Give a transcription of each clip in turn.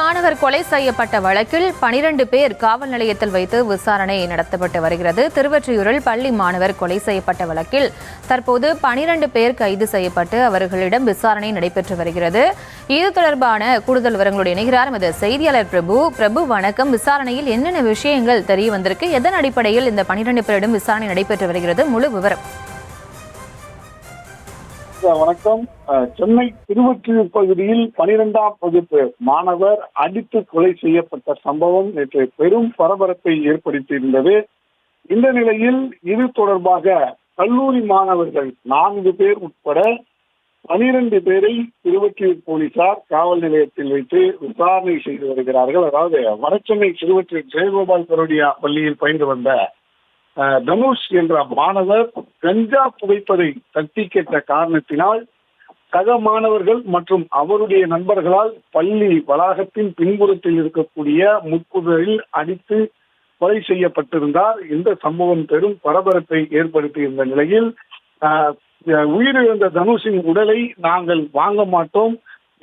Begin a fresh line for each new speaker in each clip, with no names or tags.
மாணவர் கொலை செய்யப்பட்ட வழக்கில் 12 பேர் காவல் நிலையத்தில் வைத்து விசாரணை நடத்தப்பட்டு வருகிறது. திருவொற்றியூரில் பள்ளி மாணவர் கொலை செய்யப்பட்ட வழக்கில் தற்போது 12 பேர் கைது செய்யப்பட்டு அவர்களிடம் விசாரணை நடைபெற்று வருகிறது. இது தொடர்பான கூடுதல் விவரங்களோடு இணைகிறார் எமது செய்தியாளர் பிரபு. வணக்கம். விசாரணையில் என்னென்ன விஷயங்கள் தெரிய வந்திருக்கு? எதன் அடிப்படையில் இந்த 12 பேரிடம் விசாரணை நடைபெற்று வருகிறது? முழு விவரம்.
வணக்கம். சென்னை திருவொற்றியூர் பகுதியில் 12ஆம் வகுப்பு மாணவர் அடித்து கொலை செய்யப்பட்ட சம்பவம் நேற்று பெரும் பரபரப்பை ஏற்படுத்தியிருந்தது. இந்த நிலையில் இது தொடர்பாக கல்லூரி மாணவர்கள் 4 பேர் உட்பட 12 பேரை திருவொற்றியூர் போலீசார் காவல் நிலையத்தில் வைத்து விசாரணை செய்து வருகிறார்கள். அதாவது வடசென்னை திருவொற்றியூர் ஜெயகோபால் பரோடியா பள்ளியில் பயின்று வந்த தனுஷ் என்ற மாணவர் கஞ்சா புகைப்பதை தட்டி கேட்ட காரணத்தினால் சக மாணவர்கள் மற்றும் அவருடைய நண்பர்களால் பள்ளி வளாகத்தின் பின்புறத்தில் இருக்கக்கூடிய முட்புதரில் அடித்து கொலை செய்யப்பட்டிருந்தார். இந்த சம்பவம் பெரும் பரபரப்பை ஏற்படுத்தியிருந்த நிலையில் உயிரிழந்த தனுஷின் உடலை நாங்கள் வாங்க மாட்டோம்,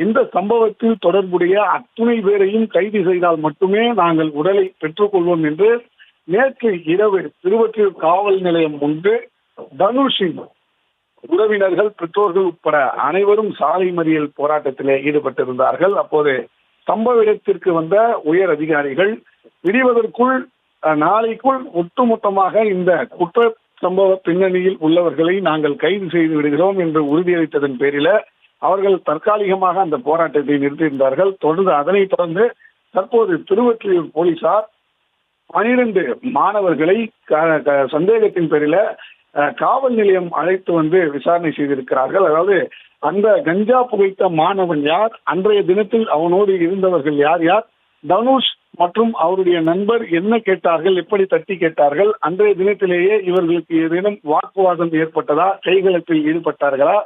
இந்த சம்பவத்தில் தொடர்புடைய அத்துணை பேரையும் கைது செய்தால் மட்டுமே நாங்கள் உடலை பெற்றுக்கொள்வோம் என்று நேற்று இரவு திருவொற்றியூர் காவல் நிலையம் முன்பு தனுஷின் உறவினர்கள், பெற்றோர்கள் உட்பட அனைவரும் சாலை மறியல் போராட்டத்திலே ஈடுபட்டிருந்தார்கள். அப்போது சம்பவ இடத்திற்கு வந்த உயர் அதிகாரிகள் விடுவதற்குள் நாளைக்குள் ஒட்டுமொத்தமாக இந்த குற்ற சம்பவ பின்னணியில் உள்ளவர்களை நாங்கள் கைது செய்து விடுகிறோம் என்று உறுதியளித்ததன் பேரில் அவர்கள் தற்காலிகமாக அந்த போராட்டத்தை நிறுத்தியிருந்தார்கள். அதனைத் தொடர்ந்து தற்போது திருவொற்றியூர் போலீசார் 12 மாணவர்களை சந்தேகத்தின் பேரில் காவல் நிலையம் அழைத்து வந்து விசாரணை செய்திருக்கிறார்கள். அதாவது அந்த கஞ்சா புகைத்த மாணவன் யார், அன்றைய தினத்தில் அவனோடு இருந்தவர்கள் யார் யார், தனுஷ் மற்றும் அவருடைய நண்பர் என்ன கேட்டார்கள், எப்படி தட்டி கேட்டார்கள், அன்றைய தினத்திலேயே இவர்களுக்கு ஏதேனும் வாக்குவாதம் ஏற்பட்டதா, கைகலப்பில் ஈடுபட்டார்களா,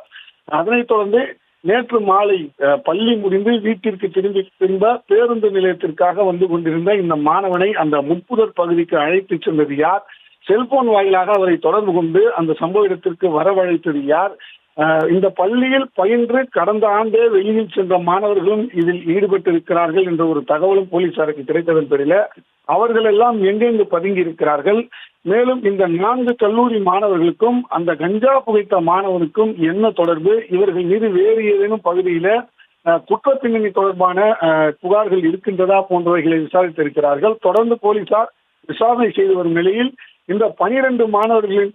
அதனைத் தொடர்ந்து நேற்று மாலை பள்ளி முடிந்து வீட்டிற்கு திரும்ப பேருந்து நிலையத்திற்காக வந்து கொண்டிருந்த இந்த மாணவனை அந்த முட்புதர் பகுதிக்கு அழைத்து சென்றது யார், செல்போன் வாயிலாக அவரை தொடர்பு கொண்டு அந்த சம்பவ இடத்திற்கு வரவழைத்தது யார், இந்த பள்ளியில் பயின்று கடந்த ஆண்டே வெளியில் சென்ற மாணவர்களும் இதில் ஈடுபட்டிருக்கிறார்கள் என்ற ஒரு தகவலும் போலீசாருக்கு கிடைத்ததன் பேரில் அவர்கள் எல்லாம் எங்கெங்கு பதுங்கி இருக்கிறார்கள், மேலும் இந்த 4 கல்லூரி மாணவர்களுக்கும் அந்த கஞ்சா புகைத்த மாணவனுக்கும் என்ன தொடர்பு, இவர்கள் மீது வேறு ஏதேனும் பகுதியில குற்ற பின்னணி தொடர்பான புகார்கள் இருக்கின்றதா போன்றவைகளை விசாரித்திருக்கிறார்கள். தொடர்ந்து போலீசார் விசாரணை செய்து வரும் நிலையில் இந்த 12 மாணவர்களின்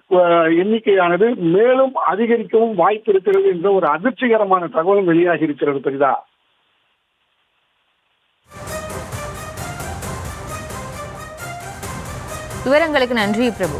எண்ணிக்கையானது மேலும் அதிகரிக்கவும் வாய்ப்பு இருக்கிறது என்ற ஒரு அதிர்ச்சிகரமான தகவலும் வெளியாகி இருக்கிறது. பெரிதா
விவரங்களுக்கு நன்றி பிரபு.